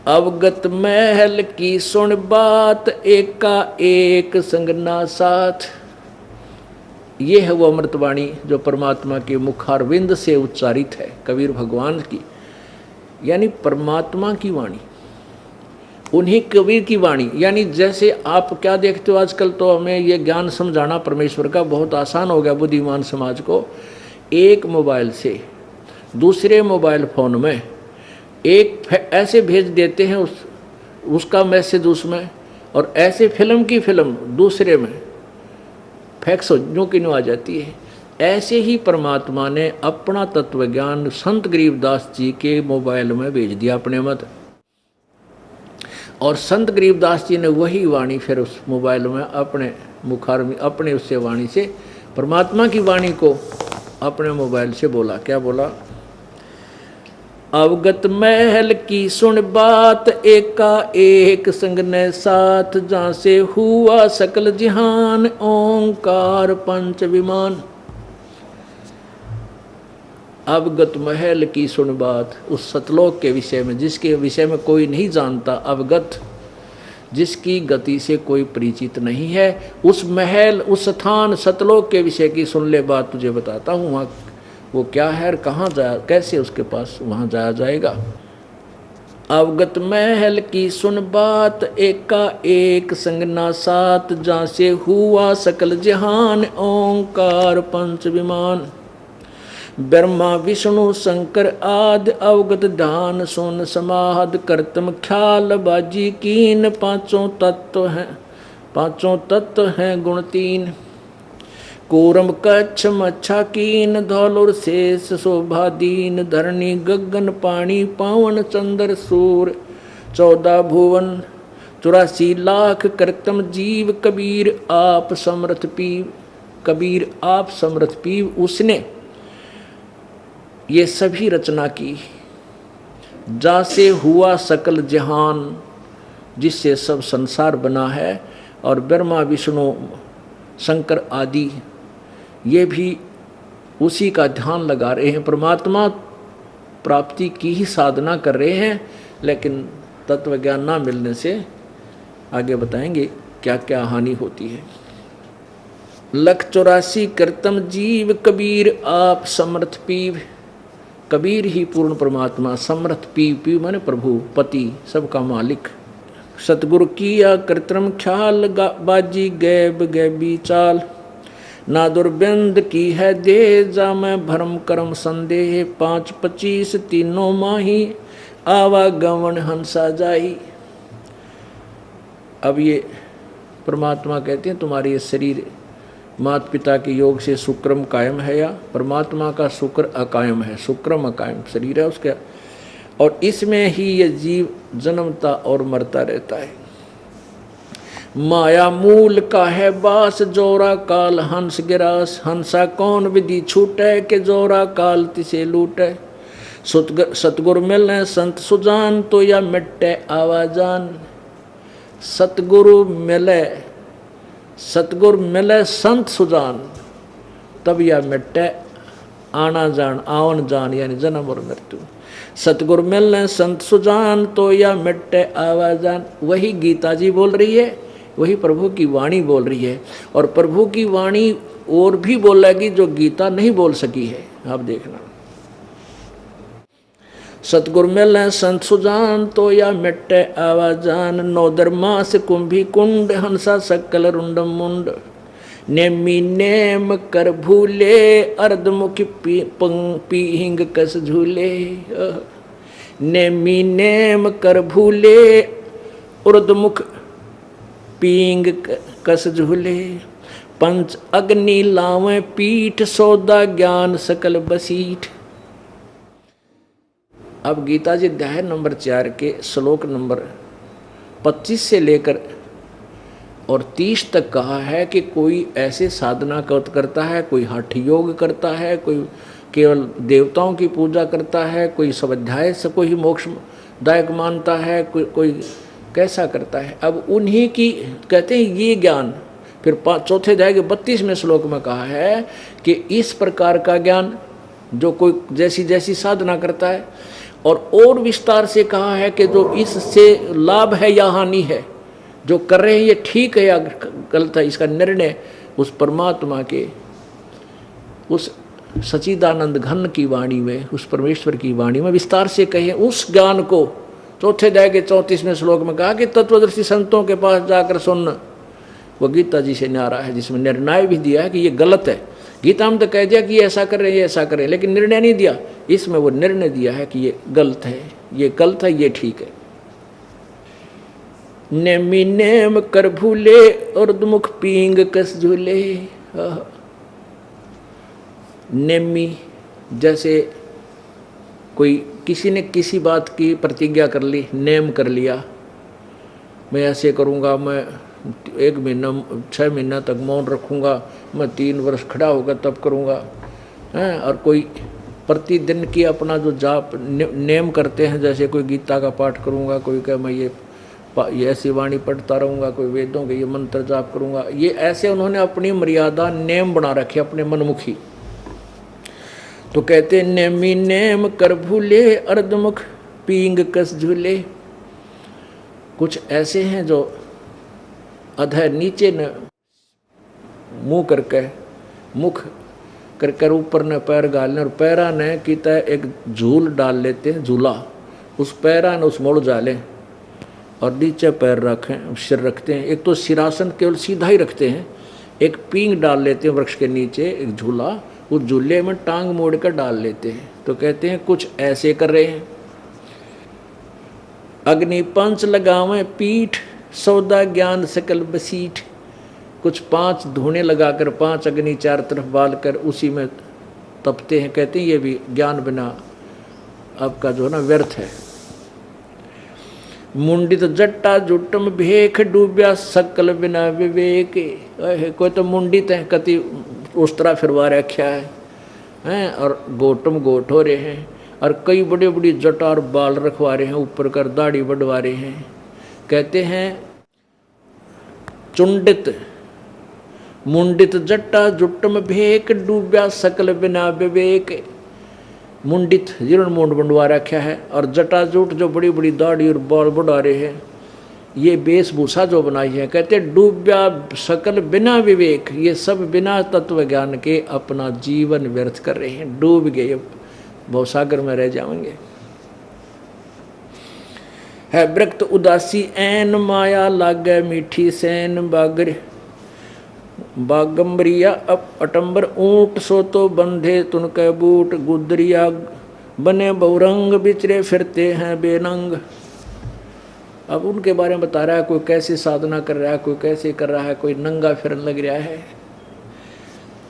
अवगत महल की सुन बात, एका एक संगना साथ। ये है वो अमृतवाणी जो परमात्मा के मुखारविंद से उच्चारित है, कबीर भगवान की, यानी परमात्मा की वाणी, उन्हीं कबीर की वाणी। यानी जैसे आप क्या देखते हो आजकल, तो हमें ये ज्ञान समझाना परमेश्वर का बहुत आसान हो गया बुद्धिमान समाज को। एक मोबाइल से दूसरे मोबाइल फोन में एक ऐसे भेज देते हैं उसका मैसेज उसमें, और ऐसे फिल्म की फिल्म दूसरे में फैक्स जो कि आ जाती है। ऐसे ही परमात्मा ने अपना तत्व ज्ञान संत गरीबदास जी के मोबाइल में भेज दिया अपने मत, और संत गरीबदास जी ने वही वाणी फिर उस मोबाइल में अपने मुखार में अपने उससे वाणी से परमात्मा की वाणी को अपने मोबाइल से बोला। क्या बोला? अवगत महल की सुन बात, एका एक संग ने साथ, जहाँ से हुआ सकल जहान, ओंकार पंच विमान। अवगत महल की सुन बात, उस सतलोक के विषय में जिसके विषय में कोई नहीं जानता, अवगत जिसकी गति से कोई परिचित नहीं है, उस महल उस स्थान सतलोक के विषय की सुन ले बात, तुझे बताता हूँ वहाँ वो क्या है और कहाँ जाया, कैसे उसके पास वहाँ जाया जाएगा। अवगत महल की सुन बात, एका एक संगना साथ, जहाँ से हुआ सकल जहान, ओंकार पंच विमान। ब्रह्मा विष्णु शंकर आदि, अवगत ध्यान सुन समाहद, करतम ख्याल बाजी कीन, पांचों तत्व हैं गुण तीन। कूरम कच्छ मच्छा कीन, धौलुर शेष शोभा दीन, धरणी गगन पानी पावन, चंद्र सूर 14 भुवन, 84 लाख करतम जीव, कबीर आप समर्थ पीव। कबीर आप समर्थ पीव, उसने ये सभी रचना की, जा से हुआ सकल जहान, जिससे सब संसार बना है। और ब्रह्मा विष्णु शंकर आदि ये भी उसी का ध्यान लगा रहे हैं, परमात्मा प्राप्ति की ही साधना कर रहे हैं, लेकिन तत्व ज्ञान ना मिलने से आगे बताएंगे क्या क्या हानि होती है। 184 करतम जीव, कबीर आप समर्थ पीव। कबीर ही पूर्ण परमात्मा, समर्थ पीव, पीव माने प्रभु पति सबका मालिक। सतगुरु किया कृत्रिम ख्याल, बाजी गैब गैबी चाल, ना दुर्बंद की है दे, जा मैं भरम कर्म संदेह, 5 25 तीनों माही, आवागमन हंसा जाही। अब ये परमात्मा कहते हैं तुम्हारे ये शरीर माता पिता के योग से शुक्रम कायम है, या परमात्मा का शुक्र अकायम है, शुक्रम अकायम शरीर है उसका, और इसमें ही ये जीव जन्मता और मरता रहता है। माया मूल का है बास, जोरा काल हंस गिरास, हंसा कौन विधि छूटे, के जोरा काल तिसे लूटे। सतगुरु मिले संत सुजान, तो या मिट्टे आवाजान। सतगुरु मिले संत सुजान, तब या मिट्टे आना जान, आवन जान, यानी जन्म और मृत्यु। सतगुरु मिलने संत सुजान, तो या मिट्टे आवाजान। वही गीता जी बोल रही है, वही प्रभु की वाणी बोल रही है, और प्रभु की वाणी और भी बोलेगी जो गीता नहीं बोल सकी है। आप देखना, सतगुरु मिलने संत सुजान, तो या मिट्टे आवाजान। 9 दरमास कुंभी कुंड, हंसा सकल रुंडम मुंड। नेमी नेम कर भूले, अर्धमुखी पीहिंग कस झूले। नेमी नेम कर भूले, उर्धमुख पींग कस झूले। पंच अग्नि लावें पीठ, सौदा ज्ञान सकल बसीठ। अब गीता जी अध्याय नंबर 4 के श्लोक नंबर 25 से लेकर और 30 तक कहा है कि कोई ऐसे साधना करता है, कोई हठ योग करता है, कोई केवल देवताओं की पूजा करता है, कोई स्वाध्याय से कोई मोक्षदायक मानता है, कोई कैसा करता है। अब उन्हीं की कहते हैं ये ज्ञान, फिर 4 अध्याय के 32वें श्लोक में कहा है कि इस प्रकार का ज्ञान जो कोई जैसी जैसी साधना करता है, और विस्तार से कहा है कि जो इससे लाभ है या हानि है, जो कर रहे हैं ये ठीक है या गलत है, इसका निर्णय उस परमात्मा के, उस सच्चिदानंद घन की वाणी में, उस परमेश्वर की वाणी में विस्तार से कहे। उस ज्ञान को चौथे अध्याय के 34वें श्लोक में कहा कि तत्वदर्शी संतों के पास जाकर सुन। वो गीता जी से न्यारा है, जिसमें निर्णय भी दिया है कि ये गलत है। गीता में तो कह दिया कि ये ऐसा कर रहे हैं, ये ऐसा कर रहे हैं, लेकिन निर्णय नहीं दिया। इसमें वो निर्णय दिया है कि ये गलत है, ये गलत है, ये ठीक है। नेमी नेम कर भूले और दुमुख पींग कस झूले। नेमी जैसे कोई किसी ने किसी बात की प्रतिज्ञा कर ली, नेम कर लिया, मैं ऐसे करूँगा, मैं 1 महीना 6 महीना तक मौन रखूँगा, मैं 3 वर्ष खड़ा होगा तब करूँगा, हैं। और कोई प्रतिदिन की अपना जो जाप नेम करते हैं, जैसे कोई गीता का पाठ करूँगा, कोई कहे मैं ये ऐसी वाणी पढ़ता रहूँगा, कोई वेदों के ये मंत्र जाप करूँगा, ये ऐसे उन्होंने अपनी मर्यादा नेम बना रखे अपने मनमुखी। तो कहते नेमी नेम कर भूले अर्धमुख पींग कस झूले। कुछ ऐसे हैं जो अधर नीचे न मुंह करके, मुख कर कर ऊपर न पैर गालने, और पैरा ने की तरह एक झूल डाल लेते हैं, झूला, उस पैरा ने उस मोड़ जाले और नीचे पैर रखें, सिर रखते हैं। एक तो सिरासन केवल सीधा ही रखते हैं, एक पींग डाल लेते हैं वृक्ष के नीचे, एक झूला, उस झूले में टांग मोड़ कर डाल लेते हैं। तो कहते हैं कुछ ऐसे कर रहे हैं। अग्नि पंच लगावे पीठ, सौदा ज्ञान सकल बसीठ। कुछ 5 धूने लगाकर 5 अग्नि 4 तरफ बाल कर उसी में तपते हैं। कहते हैं ये भी ज्ञान बिना आपका जो है ना व्यर्थ है। मुंडित जट्टा जुटम भेख, डूब्या सकल बिना विवेक। कोई तो मुंडित है, कति उस तरह फिरवा रखा है, और गोटम गोट हो रहे हैं, और कई बड़ी बड़ी जटा और बाल रखवा रहे हैं, ऊपर कर दाढ़ी बढ़वा रहे हैं। कहते हैं चुंडित मुंडित जट्टा जुटम भेक, डूब्या सकल बिना विवेक। मुंडित जिन्होंने मुंड बंडवा रखा है, और जटाजूट जो बड़ी बड़ी दाढ़ी और बाल बढ़ा रहे हैं, ये वेशभूषा जो बनाई है, कहते डूब्या सकल बिना विवेक। ये सब बिना तत्व ज्ञान के अपना जीवन व्यर्थ कर रहे हैं, डूब गए, भवसागर में रह जाएंगे। है व्रक्त उदासी ऐन, माया लागे मीठी सैन। बागर बागम्बरिया अब अटंबर ऊंट, सो तो बंधे तुनके बूट। गुदरिया बने बहुरंग, बिचरे फिरते हैं बेनंग। अब उनके बारे में बता रहा है, कोई कैसे साधना कर रहा है, कोई कैसे कर रहा है, कोई नंगा फिरन लग रहा है।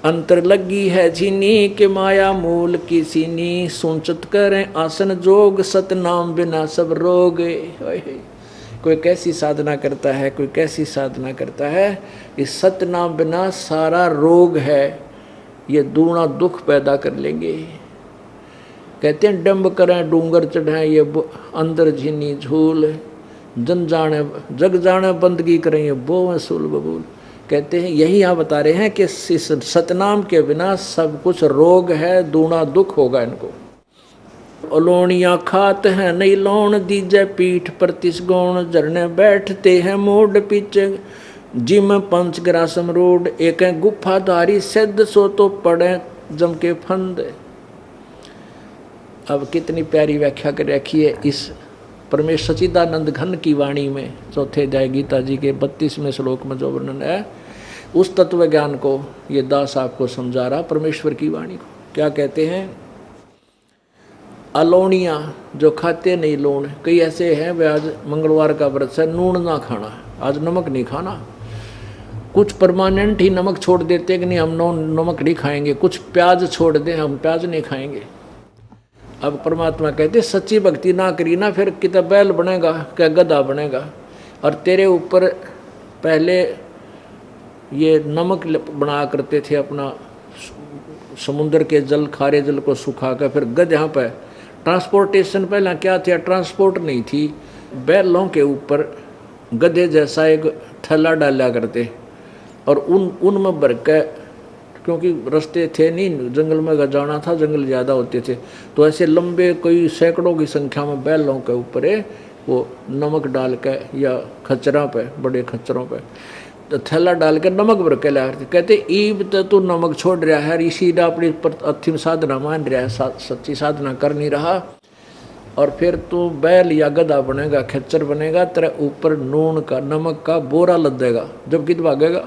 अंतर लगी है झीनी के माया मूल की सीनी। सुनचत करें आसन जोग, सतनाम बिना सब रोग। कोई कैसी साधना करता है, कोई कैसी साधना करता है। इस सतनाम बिना सारा रोग है, ये दूना दुख पैदा कर लेंगे। कहते हैं डंब करें डूंगर चढ़ाएं, ये अंदर झीनी झूल। जन जाने जग जाने बंदगी करें, ये बो सुल बबूल। कहते हैं यही यहाँ बता रहे हैं कि इस सतनाम के बिना सब कुछ रोग है, दूना दुख होगा इनको। अलोनिया खात हैं नहीं लोन, दीजे पीठ पर तिसगोण। झरने बैठते हैं मोड पीछे, जिम पंचग्रासम रोड। एक है गुफाधारी सिद्ध, सो तो पड़े जम के फंद। अब कितनी प्यारी व्याख्या कर रखी है इस परमेश्वर सच्चिदानंद घन की वाणी में। चौथे अध्याय गीता जी के 32वें श्लोक में जो वर्णन है, उस तत्व ज्ञान को ये दास आपको समझा रहा, परमेश्वर की वाणी को। क्या कहते हैं? अलोनिया जो खाते नहीं लोन। कई ऐसे हैं वे आज मंगलवार का व्रत है, नून ना खाना, आज नमक नहीं खाना। कुछ परमानेंट ही नमक छोड़ देते हैं कि नहीं हम नमक नहीं खाएंगे। कुछ प्याज छोड़ दें, हम प्याज नहीं खाएंगे। अब परमात्मा कहते सच्ची भक्ति ना करी ना, फिर कितना बैल बनेगा, क्या गधा बनेगा। और तेरे ऊपर पहले ये नमक बना करते थे, अपना समुद्र के जल खारे जल को सुखा कर फिर गधा पे ट्रांसपोर्टेशन। पहला क्या था, ट्रांसपोर्ट नहीं थी, बैलों के ऊपर गधे जैसा एक थैला डाला करते और उनमें भर के क्योंकि रास्ते थे नहीं, जंगल में जाना था, जंगल ज़्यादा होते थे, तो ऐसे लंबे कई सैकड़ों की संख्या में बैलों के ऊपर वो नमक डाल के या खच्चरों पे, बड़े खच्चरों पे तो थैला डाल के नमक भर के लाया थे। कहते ईब तो तू नमक छोड़ रहा है, इसी अपनी अंतिम साधना मान रहा है, सच्ची साधना कर नहीं रहा, और फिर तू बैल या गधा बनेगा, खच्चर बनेगा, तेरे ऊपर नून का नमक का बोरा लद देगा, जब कित भागेगा,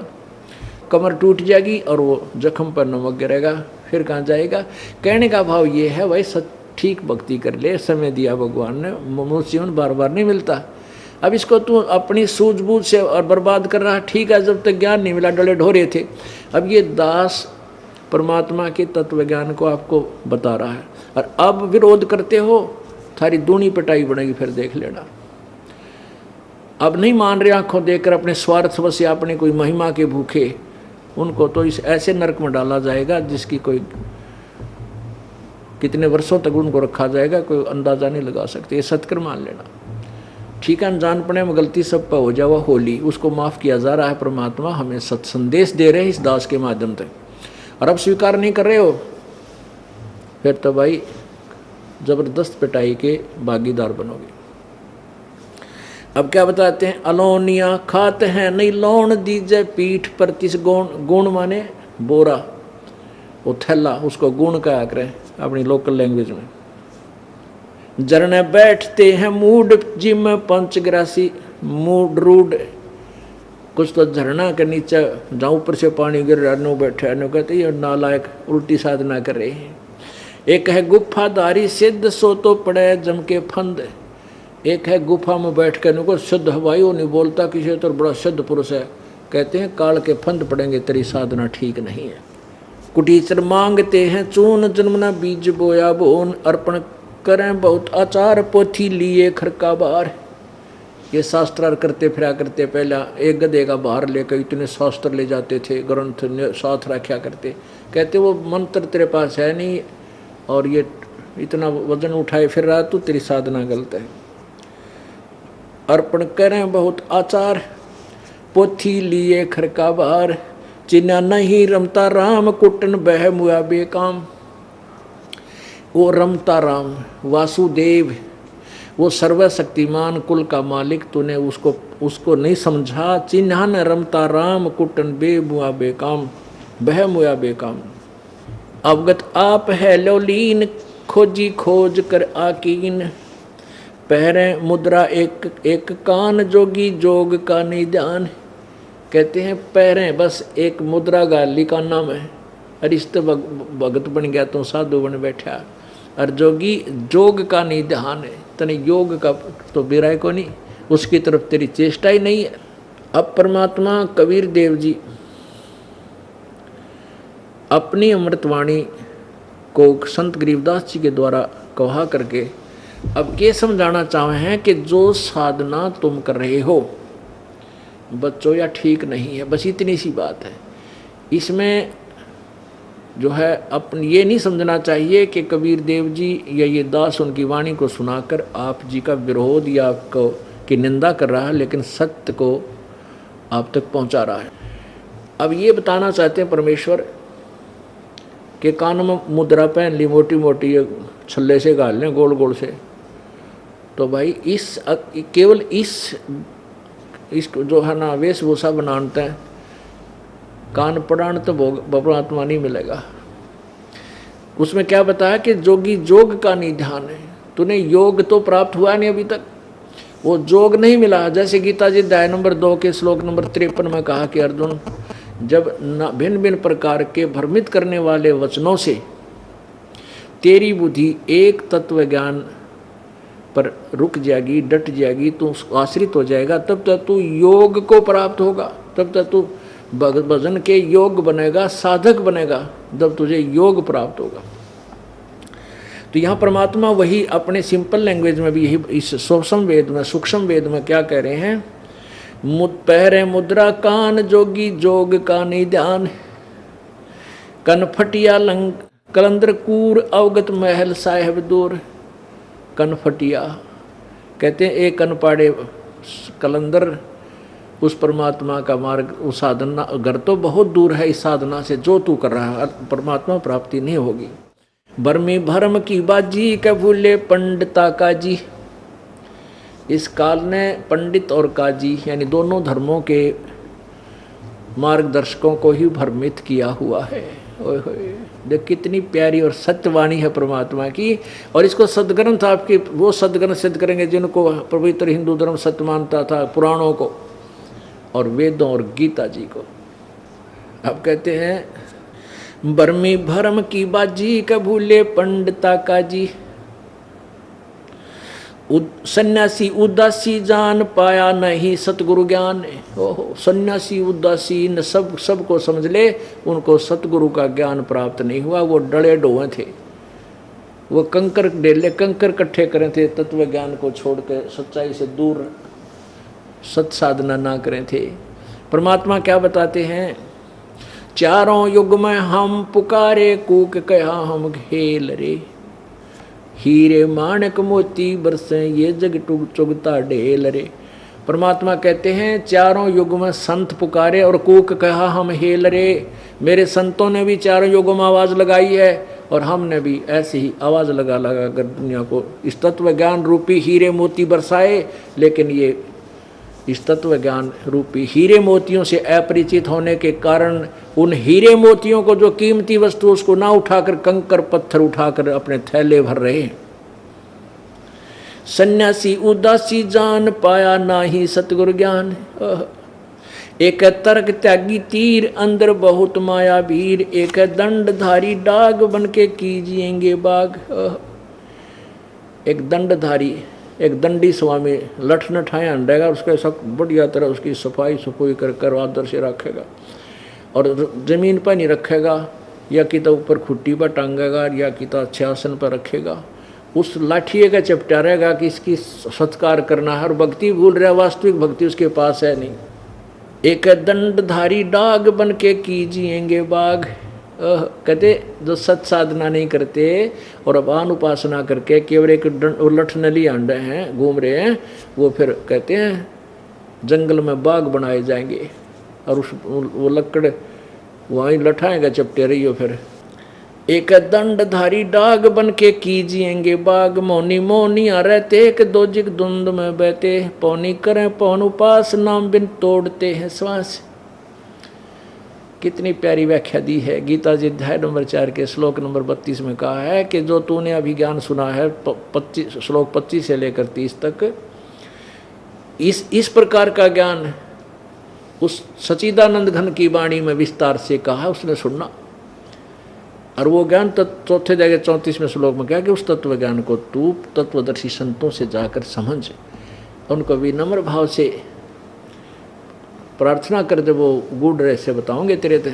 कमर टूट जाएगी और वो जख्म पर नमक गिरेगा, फिर कहाँ जाएगा। कहने का भाव ये है भाई ठीक भक्ति कर ले, समय दिया भगवान ने, मनुष्य जीवन बार बार नहीं मिलता। अब इसको तू अपनी सूझबूझ से और बर्बाद कर रहा है, ठीक है, जब तक ज्ञान नहीं मिला डले ढो रहे थे। अब ये दास परमात्मा के तत्व ज्ञान को आपको बता रहा है, और अब विरोध करते हो, थारी दूनी पिटाई बनेगी, फिर देख लेना। अब नहीं मान रहे आंखों देखकर, अपने स्वार्थ वश या अपने कोई महिमा के भूखे, उनको तो इस ऐसे नरक में डाला जाएगा जिसकी कोई कितने वर्षों तक उनको रखा जाएगा, कोई अंदाजा नहीं लगा सकते। ये सत्कर मान लेना, ठीक है। अनजान पड़े में गलती सब पर हो जावा होली, उसको माफ़ किया जा रहा है। परमात्मा हमें सत संदेश दे रहे हैं इस दास के माध्यम से, और अब स्वीकार नहीं कर रहे हो, फिर तो भाई जबरदस्त पिटाई के भागीदार बनोगे। अब क्या बताते हैं, अलोनिया खाते हैं नहीं लौन दीजे पीठ पर तिस गुण, गुण माने बोरा, वो थैला, उसको गुण कहा करें अपनी लोकल लैंग्वेज में। जरने बैठते हैं मूड जिम पंचग्रासी, मूड रूड, कुछ तो झरना के नीचे जहाँ ऊपर से पानी गिर रहा, नो बैठे नो कहते ये नालायक उल्टी साधना कर रहे हैं। एक है गुफादारी सिद्ध सो तो पड़े जम के फंद, एक है गुफा में बैठ कर नुको शुद्ध हवाई, वो नहीं बोलता किसी तो बड़ा शुद्ध पुरुष है, कहते हैं काल के फंद पड़ेंगे, तेरी साधना ठीक नहीं है। कुटीचर मांगते हैं चून जन्मना बीज बोया बोन, अर्पण करें बहुत आचार पोथी लिए खरका बार। ये शास्त्रार करते फिरा करते, पहला एक गधे का बाहर लेकर इतने शास्त्र ले जाते थे, ग्रंथ साथ रखा करते, कहते वो मंत्र तेरे पास है नहीं और ये इतना वजन उठाए फिर रहा, तो तेरी साधना गलत है। अर्पण करें बहुत आचार पोथी लिए खरका बार, चिन्ह नहीं रमता राम कुटन बह मुआ बेकाम। वो रमता राम वासुदेव, वो सर्वशक्तिमान कुल का मालिक, तूने उसको नहीं समझा। चिन्ह न रमता राम कुटन बे मुआ बेकाम, बह मुआ बेकाम। अवगत आप है लोलीन खोजी खोज कर आकीन, पहरे मुद्रा एक एक कान जोगी जोग का निदान। कहते हैं पहरे बस एक मुद्रा गाली का नाम है, अरे इस तो भगत बन गया तो साधु बन बैठा, और जोगी जोग का निधान है, तने योग का तो बिराय को नहीं, उसकी तरफ तेरी चेष्टा ही नहीं है। अब परमात्मा कबीर देव जी अपनी अमृतवाणी को संत गरीबदास जी के द्वारा कहा करके अब ये समझाना चाहे हैं कि जो साधना तुम कर रहे हो बच्चों या ठीक नहीं है, बस इतनी सी बात है। इसमें जो है अपन ये नहीं समझना चाहिए कि कबीर देव जी या ये दास उनकी वाणी को सुनाकर आप जी का विरोध या आपको की निंदा कर रहा है, लेकिन सत्य को आप तक पहुंचा रहा है। अब ये बताना चाहते हैं परमेश्वर के कान में मुद्रा पहन ली, मोटी मोटी छल्ले से गाल लें गोल गोल से, तो भाई इस केवल इस जो है ना वेशभूषा बनाते हैं, कान पड़ान तो परमात्मा नहीं मिलेगा। उसमें क्या बताया कि जोगी जोग का निधान है, तूने योग तो प्राप्त हुआ नहीं अभी तक, वो जोग नहीं मिला। जैसे गीता जी अध्याय नंबर 2 के श्लोक नंबर 53 में कहा कि अर्जुन, जब भिन्न भिन्न प्रकार के भ्रमित करने वाले वचनों से तेरी बुद्धि एक तत्व ज्ञान पर रुक जाएगी, डट जाएगी, तू आश्रित हो जाएगा, तब तक तू योग को प्राप्त होगा, तब तक तू भजन के योग बनेगा, साधक बनेगा, जब तुझे योग प्राप्त होगा। तो यहाँ परमात्मा वही अपने सिंपल लैंग्वेज में भी यही इस सूक्ष्म वेद में क्या कह रहे हैं, पहरे मुद्रा कान जोगी जोग का निधान, कनफटिया लंग कलंदर कूर अवगत महल साहेब दूर। कनफटिया कहते हैं एक कन पाड़े कलंदर उस परमात्मा का मार्ग, उस साधना, घर तो बहुत दूर है इस साधना से जो तू कर रहा है, परमात्मा प्राप्ति नहीं होगी। बर्मी भरम की बाजी के भूले पंडिता काजी। इस काल ने पंडित और काजी यानी दोनों धर्मों के मार्गदर्शकों को ही भ्रमित किया हुआ है। ओए होए, देख कितनी प्यारी और सत्यवाणी है परमात्मा की। और इसको सदग्रंथ आपके वो सदग्रंथ सिद्ध करेंगे जिनको पवित्र हिंदू धर्म सत्य मानता था, पुराणों को और वेदों और गीता जी को। अब कहते हैं बर्मी भरम की बाजी का भूले पंडिता काजी। सन्यासी उदासी जान पाया नहीं सतगुरु ज्ञान। ओहो, सन्यासी उदासी न सबको समझ ले, उनको सतगुरु का ज्ञान प्राप्त नहीं हुआ। वो डले डोए थे, वो कंकर डेले कंकर इकट्ठे करे थे, तत्व ज्ञान को छोड़ के सच्चाई से दूर सत साधना ना करें थे। परमात्मा क्या बताते हैं, चारों युग में हम पुकारे कूक कहा हम घेल रे। हीरे माणक मोती बरसे ये जग टुग चुगता ढेल रे। परमात्मा कहते हैं चारों युग में संत पुकारे और कूक कहा हम हेल रे। मेरे संतों ने भी चारों युगों में आवाज़ लगाई है और हमने भी ऐसे ही आवाज़ लगा लगा कर दुनिया को इस तत्व ज्ञान रूपी हीरे मोती बरसाए। लेकिन ये इस तत्व ज्ञान रूपी हीरे मोतियों से अपरिचित होने के कारण उन हीरे मोतियों को जो कीमती वस्तु उसको ना उठाकर कंकर पत्थर उठाकर अपने थैले भर रहे हैं। सन्यासी उदासी जान पाया ना ही सतगुरु ज्ञान। एक तर्क त्यागी तीर अंदर बहुत माया भीर। एक दंडधारी डाग बन के कीजिएंगे बाग। एक दंडधारी एक दंडी स्वामी लठ न ठाया अंडेगा, उसका सब बढ़िया तरह उसकी सफाई सफाई कर आदर से रखेगा और ज़मीन पर नहीं रखेगा, या कि तो ऊपर खुट्टी पर टांगेगा या कि तो अच्छे आसन पर रखेगा। उस लाठिए का चपटा रहेगा कि इसकी सत्कार करना है और भक्ति भूल रहा, वास्तविक भक्ति उसके पास है नहीं। एक दंडधारी डाग बन के कीजिएंगे बाग। कहते जो सत साधना नहीं करते और अपान उपासना करके केवल एक लठ नली आंडे हैं घूम रहे हैं, वो फिर कहते हैं जंगल में बाग बनाए जाएंगे और उस वो लकड़ वहीं लठाएगा चपटे रही हो। फिर एक दंडधारी डाग बन के कीजिएंगे बाग। मौनी मौनिया रहते एक दोजिक धुंध में बहते। पौनी करें पौन उपास नाम बिन तोड़ते हैं श्वास। कितनी प्यारी व्याख्या दी है। गीता जी अध्याय नंबर 4 के श्लोक नंबर 32 में कहा है कि जो तूने अभी ज्ञान सुना है 25 श्लोक 25 से लेकर 30 तक, इस प्रकार का ज्ञान उस सच्चिदानंद घन की वाणी में विस्तार से कहा है, उसने सुनना। और वो ज्ञान चौथे जगह 34वें श्लोक में कहा कि उस तत्व ज्ञान को तू तत्वदर्शी संतों से जाकर समझ, उनको विनम्र भाव से प्रार्थना कर दे, वो गूढ़ रहस्य बताओगे तेरे ते।